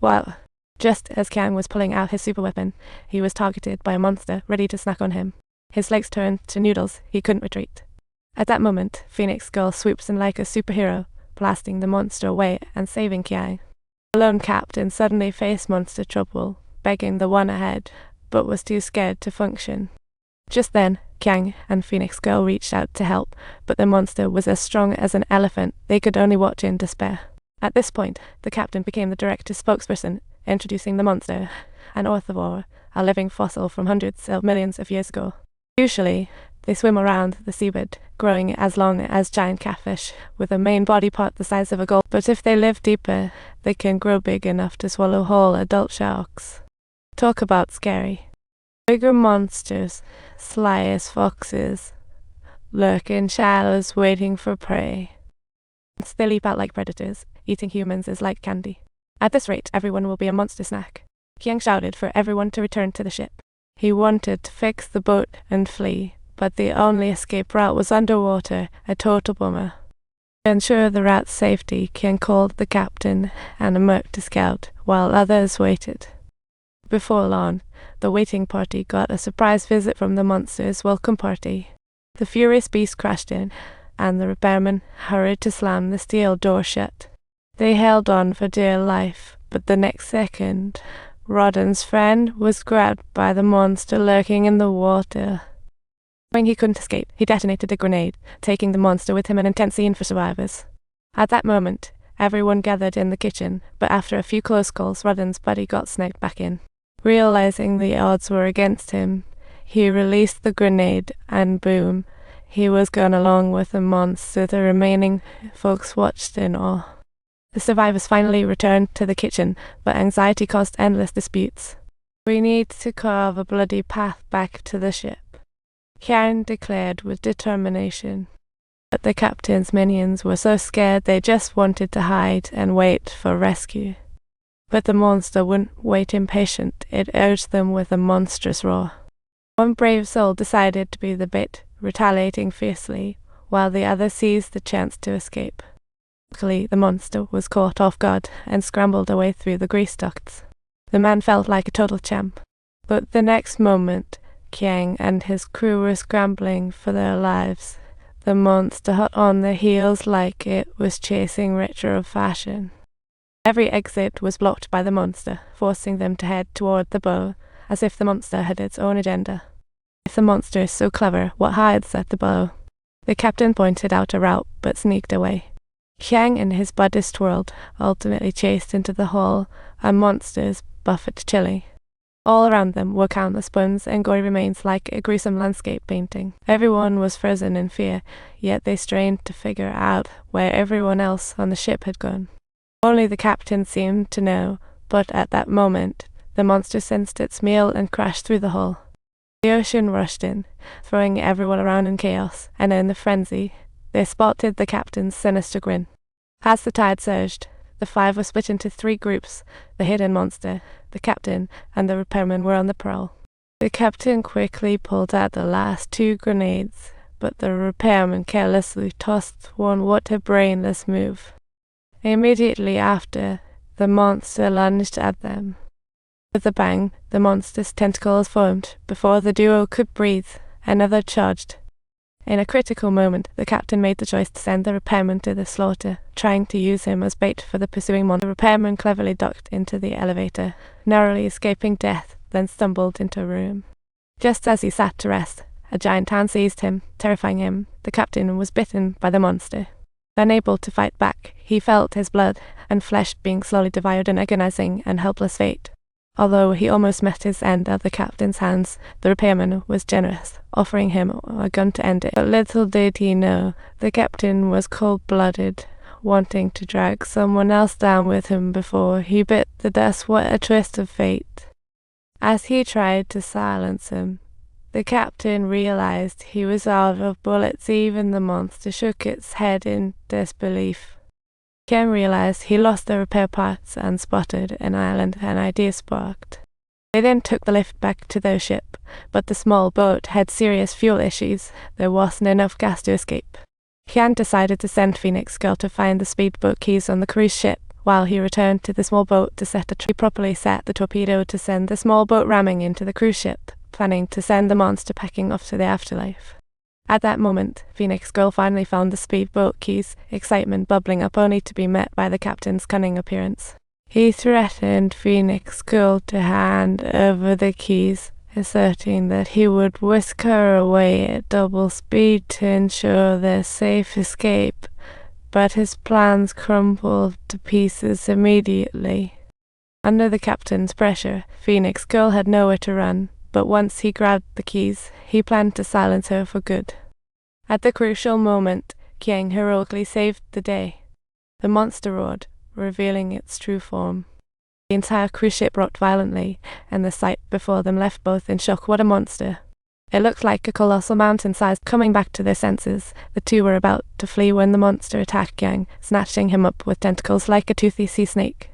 Well, just as Kiang was pulling out his super weapon, he was targeted by a monster ready to snack on him. His legs turned to noodles, he couldn't retreat. At that moment, Phoenix Girl swoops in like a superhero, blasting the monster away and saving Kiang. The lone captain suddenly faced monster trouble, begging the one ahead, but was too scared to function. Just then, Kiang and Phoenix Girl reached out to help, but the monster was as strong as an elephant. They could only watch in despair. At this point, the captain became the director's spokesperson, introducing the monster, an Otwa, a living fossil from hundreds of millions of years ago. Usually, they swim around the seabed, growing as long as giant catfish, with a main body part the size of a gull. But if they live deeper, they can grow big enough to swallow whole adult sharks. Talk about scary. Bigger monsters, sly as foxes, lurk in shadows waiting for prey. They leap out like predators. Eating humans is like candy. At this rate, everyone will be a monster snack. Kiang shouted for everyone to return to the ship. He wanted to fix the boat and flee, but the only escape route was underwater, a total bummer. To ensure the route's safety, Kiang called the captain and a merc to scout, while others waited. Before long, the waiting party got a surprise visit from the monster's welcome party. The furious beast crashed in, and the repairman hurried to slam the steel door shut. They held on for dear life, but the next second, Rodden's friend was grabbed by the monster lurking in the water. Knowing he couldn't escape, he detonated a grenade, taking the monster with him, an intense scene for survivors. At that moment, everyone gathered in the kitchen, but after a few close calls, Rodden's buddy got snagged back in. Realizing the odds were against him, he released the grenade, and boom, he was gone along with the monster. The remaining folks watched in awe. The survivors finally returned to the kitchen, but anxiety caused endless disputes. "We need to carve a bloody path back to the ship," Kiang declared with determination. But the captain's minions were so scared they just wanted to hide and wait for rescue. But the monster wouldn't wait impatient. It urged them with a monstrous roar. One brave soul decided to be the bait, retaliating fiercely, while the other seized the chance to escape. Luckily, the monster was caught off guard and scrambled away through the grease ducts. The man felt like a total champ. But the next moment, Kiang and his crew were scrambling for their lives. The monster hot on their heels like it was chasing retro fashion. Every exit was blocked by the monster, forcing them to head toward the bow, as if the monster had its own agenda. If the monster is so clever, what hides at the bow? The captain pointed out a route, but sneaked away. Kiang and his Buddhist world ultimately chased into the hall, a monster's buffet chili. All around them were countless bones and gory remains like a gruesome landscape painting. Everyone was frozen in fear, yet they strained to figure out where everyone else on the ship had gone. Only the captain seemed to know, but at that moment, the monster sensed its meal and crashed through the hull. The ocean rushed in, throwing everyone around in chaos, and in the frenzy, they spotted the captain's sinister grin. As the tide surged, the five were split into three groups. The hidden monster, the captain, and the repairman were on the prowl. The captain quickly pulled out the last two grenades, but the repairman carelessly tossed one. What a brainless move. Immediately after, the monster lunged at them. With a bang, the monster's tentacles formed. Before the duo could breathe, another charged. In a critical moment, the captain made the choice to send the repairman to the slaughter, trying to use him as bait for the pursuing monster. The repairman cleverly ducked into the elevator, narrowly escaping death, then stumbled into a room. Just as he sat to rest, a giant hand seized him, terrifying him. The captain was bitten by the monster. Unable to fight back, he felt his blood and flesh being slowly devoured in agonizing and helpless fate. Although he almost met his end at the captain's hands, the repairman was generous, offering him a gun to end it. But little did he know, the captain was cold-blooded, wanting to drag someone else down with him before he bit the dust. What a twist of fate. As he tried to silence him, the captain realized he was out of bullets. Even the monster shook its head in disbelief. Ken realized he lost the repair parts and spotted an island. An idea sparked. They then took the lift back to their ship, but the small boat had serious fuel issues. There wasn't enough gas to escape. Kian decided to send Phoenix Girl to find the speedboat keys on the cruise ship, while he returned to the small boat to set he properly set the torpedo to send the small boat ramming into the cruise ship, planning to send the monster packing off to the afterlife. At that moment, Phoenix Girl finally found the speedboat keys, excitement bubbling up only to be met by the captain's cunning appearance. He threatened Phoenix Girl to hand over the keys, asserting that he would whisk her away at double speed to ensure their safe escape, but his plans crumbled to pieces immediately. Under the captain's pressure, Phoenix Girl had nowhere to run, but once he grabbed the keys, he planned to silence her for good. At the crucial moment, Kiang heroically saved the day. The monster roared, revealing its true form. The entire cruise ship rocked violently, and the sight before them left both in shock. What a monster! It looked like a colossal mountain-sized. Coming back to their senses, the two were about to flee when the monster attacked Yang, snatching him up with tentacles like a toothy sea snake.